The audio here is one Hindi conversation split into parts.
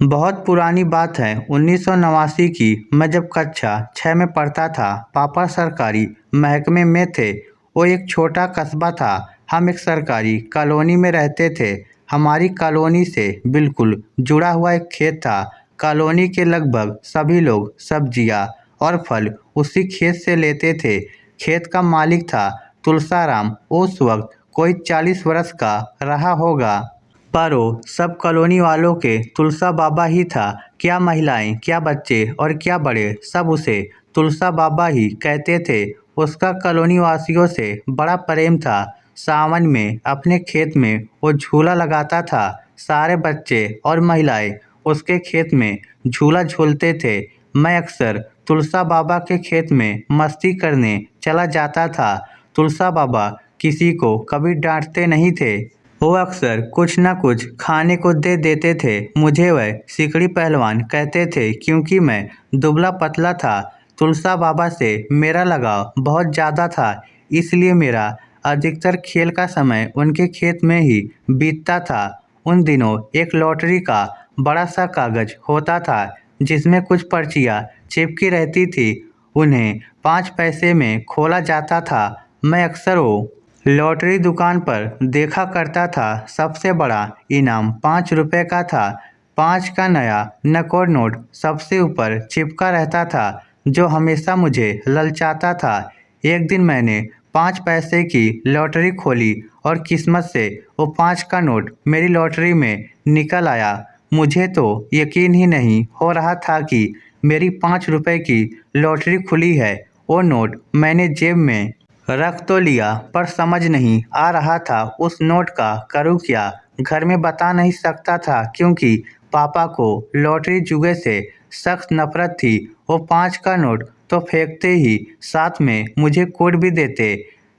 बहुत पुरानी बात है 1989 की। मैं जब कक्षा 6 में पढ़ता था, पापा सरकारी महकमे में थे। वो एक छोटा कस्बा था। हम एक सरकारी कॉलोनी में रहते थे। हमारी कॉलोनी से बिल्कुल जुड़ा हुआ एक खेत था। कॉलोनी के लगभग सभी लोग सब्जियां और फल उसी खेत से लेते थे। खेत का मालिक था तुलसाराम। उस वक्त कोई 40 वर्ष का रहा होगा। पर वो सब कॉलोनी वालों के तुलसा बाबा ही था। क्या महिलाएं, क्या बच्चे और क्या बड़े, सब उसे तुलसा बाबा ही कहते थे। उसका कॉलोनी वासियों से बड़ा प्रेम था। सावन में अपने खेत में वो झूला लगाता था। सारे बच्चे और महिलाएं उसके खेत में झूला झूलते थे। मैं अक्सर तुलसा बाबा के खेत में मस्ती करने चला जाता था। तुलसा बाबा किसी को कभी डांटते नहीं थे। वो अक्सर कुछ न कुछ खाने को दे देते थे। मुझे वह सिकड़ी पहलवान कहते थे क्योंकि मैं दुबला पतला था। तुलसा बाबा से मेरा लगाव बहुत ज़्यादा था, इसलिए मेरा अधिकतर खेल का समय उनके खेत में ही बीतता था। उन दिनों एक लॉटरी का बड़ा सा कागज होता था जिसमें कुछ पर्चियाँ चिपकी रहती थी। उन्हें 5 पैसे में खोला जाता था। मैं अक्सर वो लॉटरी दुकान पर देखा करता था। सबसे बड़ा इनाम 5 रुपए का था। 5 का नया नकद नोट सबसे ऊपर चिपका रहता था, जो हमेशा मुझे ललचाता था। एक दिन मैंने 5 पैसे की लॉटरी खोली और किस्मत से वो 5 का नोट मेरी लॉटरी में निकल आया। मुझे तो यकीन ही नहीं हो रहा था कि मेरी 5 रुपए की लॉटरी खुली है। वो नोट मैंने जेब में रख तो लिया, पर समझ नहीं आ रहा था उस नोट का करूँ क्या। घर में बता नहीं सकता था क्योंकि पापा को लॉटरी जुए से सख्त नफरत थी। वो 5 का नोट तो फेंकते ही साथ में मुझे कोड भी देते।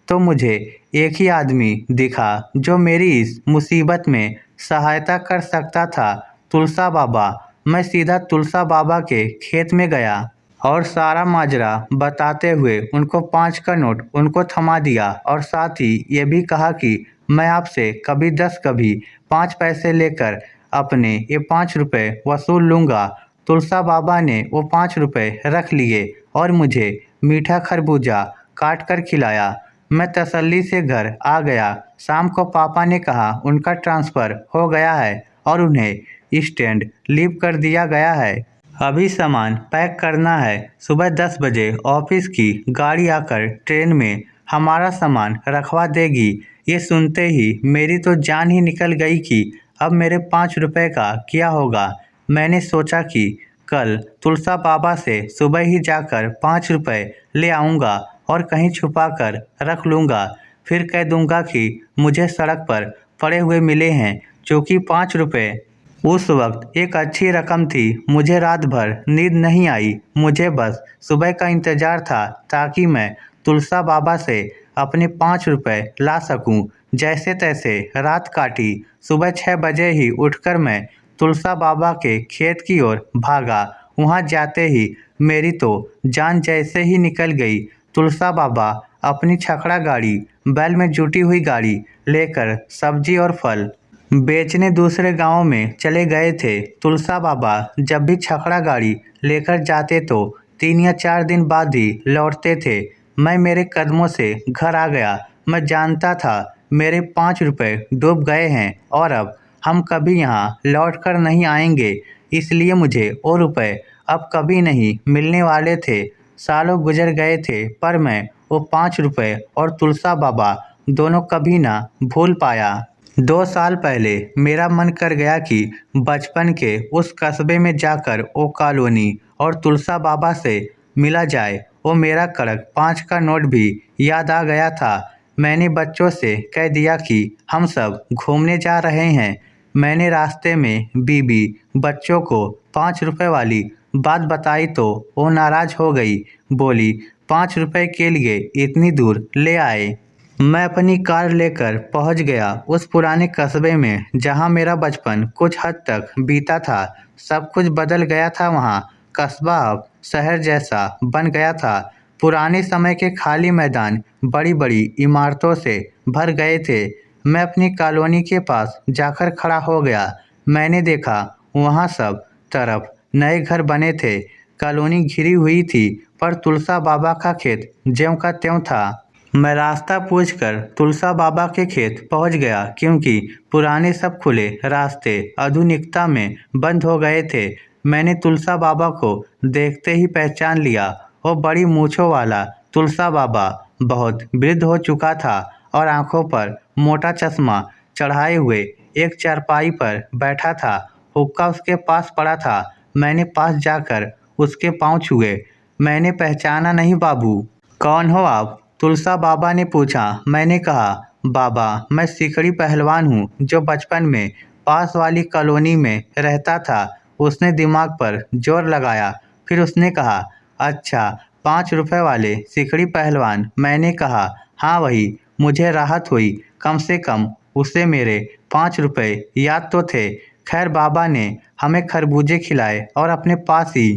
तो मुझे एक ही आदमी दिखा जो मेरी इस मुसीबत में सहायता कर सकता था, तुलसा बाबा। मैं सीधा तुलसा बाबा के खेत में गया और सारा माजरा बताते हुए उनको 5 का नोट उनको थमा दिया और साथ ही ये भी कहा कि मैं आपसे कभी 10, कभी 5 पैसे लेकर अपने ये 5 रुपए वसूल लूँगा। तुलसा बाबा ने वो 5 रुपए रख लिए और मुझे मीठा खरबूजा काट कर खिलाया। मैं तसल्ली से घर आ गया। शाम को पापा ने कहा उनका ट्रांसफ़र हो गया है और उन्हें स्टैंड लीव कर दिया गया है। अभी सामान पैक करना है। सुबह 10 बजे ऑफिस की गाड़ी आकर ट्रेन में हमारा सामान रखवा देगी। ये सुनते ही मेरी तो जान ही निकल गई कि अब मेरे 5 रुपए का क्या होगा। मैंने सोचा कि कल तुलसा बाबा से सुबह ही जाकर 5 रुपए ले आऊँगा और कहीं छुपा कर रख लूँगा। फिर कह दूँगा कि मुझे सड़क पर पड़े हुए मिले हैं, जो कि 5 रुपए उस वक्त एक अच्छी रकम थी। मुझे रात भर नींद नहीं आई। मुझे बस सुबह का इंतज़ार था ताकि मैं तुलसा बाबा से अपने 5 रुपए ला सकूं। जैसे तैसे रात काटी। सुबह 6 बजे ही उठकर मैं तुलसा बाबा के खेत की ओर भागा। वहां जाते ही मेरी तो जान जैसे ही निकल गई। तुलसा बाबा अपनी छकड़ा गाड़ी, बैल में जुटी हुई गाड़ी लेकर सब्जी और फल बेचने दूसरे गांव में चले गए थे। तुलसा बाबा जब भी छकड़ा गाड़ी लेकर जाते तो 3 या 4 दिन बाद ही लौटते थे। मैं मेरे कदमों से घर आ गया। मैं जानता था मेरे 5 रुपए डूब गए हैं और अब हम कभी यहाँ लौट कर नहीं आएंगे, इसलिए मुझे वो रुपए अब कभी नहीं मिलने वाले थे। सालों गुजर गए थे, पर मैं वो 5 रुपए और तुलसा बाबा दोनों कभी ना भूल पाया। 2 साल पहले मेरा मन कर गया कि बचपन के उस कस्बे में जाकर वो कॉलोनी और तुलसा बाबा से मिला जाए। वो मेरा कड़क 5 का नोट भी याद आ गया था। मैंने बच्चों से कह दिया कि हम सब घूमने जा रहे हैं। मैंने रास्ते में बीबी बच्चों को 5 रुपए वाली बात बताई तो वो नाराज हो गई। बोली, 5 रुपए के लिए इतनी दूर ले आए। मैं अपनी कार लेकर पहुंच गया उस पुराने कस्बे में जहां मेरा बचपन कुछ हद तक बीता था। सब कुछ बदल गया था वहां। कस्बा अब शहर जैसा बन गया था। पुराने समय के खाली मैदान बड़ी बड़ी इमारतों से भर गए थे। मैं अपनी कॉलोनी के पास जाकर खड़ा हो गया। मैंने देखा वहां सब तरफ नए घर बने थे। कॉलोनी घिरी हुई थी, पर तुलसा बाबा का खेत ज्यों का त्यों था। मैं रास्ता पूछकर तुलसा बाबा के खेत पहुंच गया, क्योंकि पुराने सब खुले रास्ते आधुनिकता में बंद हो गए थे। मैंने तुलसा बाबा को देखते ही पहचान लिया। वो बड़ी मूंछों वाला तुलसा बाबा बहुत वृद्ध हो चुका था और आंखों पर मोटा चश्मा चढ़ाए हुए एक चारपाई पर बैठा था। हुक्का उसके पास पड़ा था। मैंने पास जाकर उसके पांव छुए। मैंने पहचाना नहीं बाबू। कौन हो आप? तुलसा बाबा ने पूछा। मैंने कहा, बाबा मैं सिकड़ी पहलवान हूँ, जो बचपन में पास वाली कॉलोनी में रहता था। उसने दिमाग पर जोर लगाया। फिर उसने कहा, अच्छा 5 रुपए वाले सिकड़ी पहलवान? मैंने कहा, हाँ वही। मुझे राहत हुई, कम से कम उसे मेरे 5 रुपए याद तो थे। खैर बाबा ने हमें खरबूजे खिलाए और अपने पास ही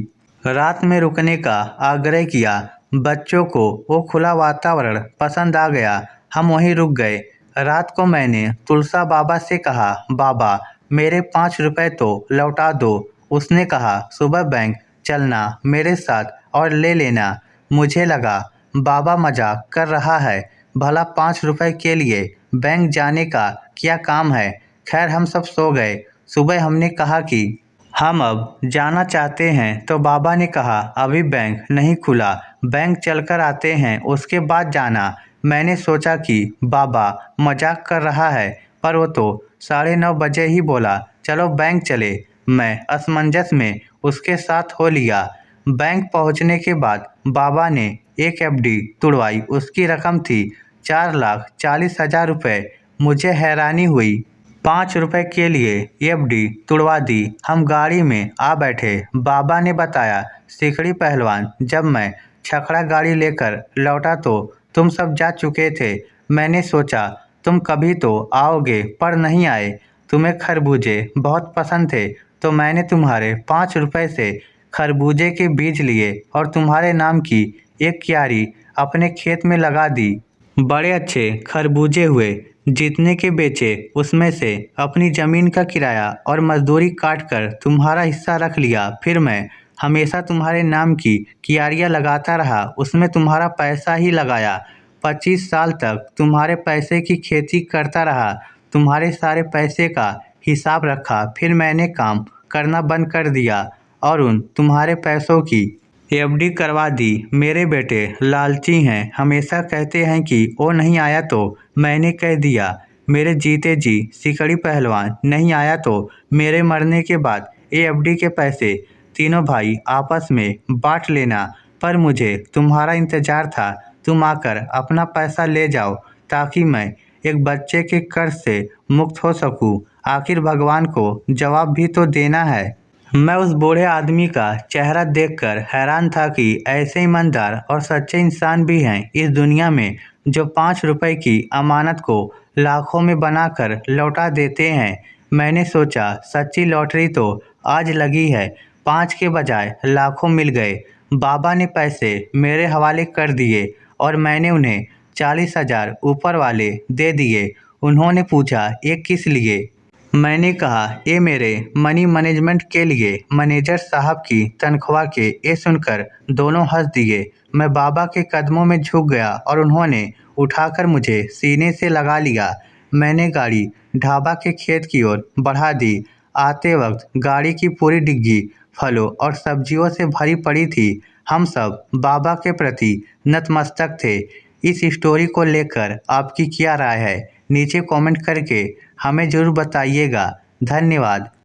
रात में रुकने का आग्रह किया। बच्चों को वो खुला वातावरण पसंद आ गया। हम वहीं रुक गए। रात को मैंने तुलसा बाबा से कहा, बाबा मेरे 5 रुपए तो लौटा दो। उसने कहा, सुबह बैंक चलना मेरे साथ और ले लेना। मुझे लगा बाबा मजाक कर रहा है। भला 5 रुपए के लिए बैंक जाने का क्या काम है। खैर हम सब सो गए। सुबह हमने कहा कि हम अब जाना चाहते हैं, तो बाबा ने कहा, अभी बैंक नहीं खुला, बैंक चलकर आते हैं, उसके बाद जाना। मैंने सोचा कि बाबा मजाक कर रहा है, पर वो तो 9:30 बजे ही बोला, चलो बैंक चले। मैं असमंजस में उसके साथ हो लिया। बैंक पहुंचने के बाद बाबा ने एक एफडी तुड़वाई। उसकी रकम थी 4,40,000 रुपये। मुझे हैरानी हुई। 5 रुपए के लिए एफडी तुड़वा दी। हम गाड़ी में आ बैठे। बाबा ने बताया, सिकड़ी पहलवान, जब मैं छकड़ा गाड़ी लेकर लौटा तो तुम सब जा चुके थे। मैंने सोचा तुम कभी तो आओगे, पर नहीं आए। तुम्हें खरबूजे बहुत पसंद थे, तो मैंने तुम्हारे 5 रुपए से खरबूजे के बीज लिए और तुम्हारे नाम की एक क्यारी अपने खेत में लगा दी। बड़े अच्छे खरबूजे हुए। जितने के बेचे, उसमें से अपनी ज़मीन का किराया और मजदूरी काट कर तुम्हारा हिस्सा रख लिया। फिर मैं हमेशा तुम्हारे नाम की क्यारियाँ लगाता रहा, उसमें तुम्हारा पैसा ही लगाया। 25 साल तक तुम्हारे पैसे की खेती करता रहा, तुम्हारे सारे पैसे का हिसाब रखा। फिर मैंने काम करना बंद कर दिया और उन तुम्हारे पैसों की एफडी करवा दी। मेरे बेटे लालची हैं, हमेशा कहते हैं कि वो नहीं आया तो मैंने कह दिया। मेरे जीते जी सिकड़ी पहलवान नहीं आया तो मेरे मरने के बाद ये एफडी के पैसे तीनों भाई आपस में बांट लेना। पर मुझे तुम्हारा इंतज़ार था। तुम आकर अपना पैसा ले जाओ, ताकि मैं एक बच्चे के कर्ज से मुक्त हो सकूं। आखिर भगवान को जवाब भी तो देना है। मैं उस बूढ़े आदमी का चेहरा देखकर हैरान था कि ऐसे ईमानदार और सच्चे इंसान भी हैं इस दुनिया में, जो 5 रुपए की अमानत को लाखों में बनाकर लौटा देते हैं। मैंने सोचा सच्ची लॉटरी तो आज लगी है। 5 के बजाय लाखों मिल गए। बाबा ने पैसे मेरे हवाले कर दिए और मैंने उन्हें 40,000 ऊपर वाले दे दिए। उन्होंने पूछा, ये किस लिए? मैंने कहा, ये मेरे मनी मैनेजमेंट के लिए। मैनेजर साहब की तनख्वाह के। ये सुनकर दोनों हंस दिए। मैं बाबा के कदमों में झुक गया और उन्होंने उठाकर मुझे सीने से लगा लिया। मैंने गाड़ी ढाबा के खेत की ओर बढ़ा दी। आते वक्त गाड़ी की पूरी डिग्गी फलों और सब्जियों से भरी पड़ी थी। हम सब बाबा के प्रति नतमस्तक थे। इस स्टोरी को लेकर आपकी क्या राय है? नीचे कमेंट करके हमें ज़रूर बताइएगा। धन्यवाद।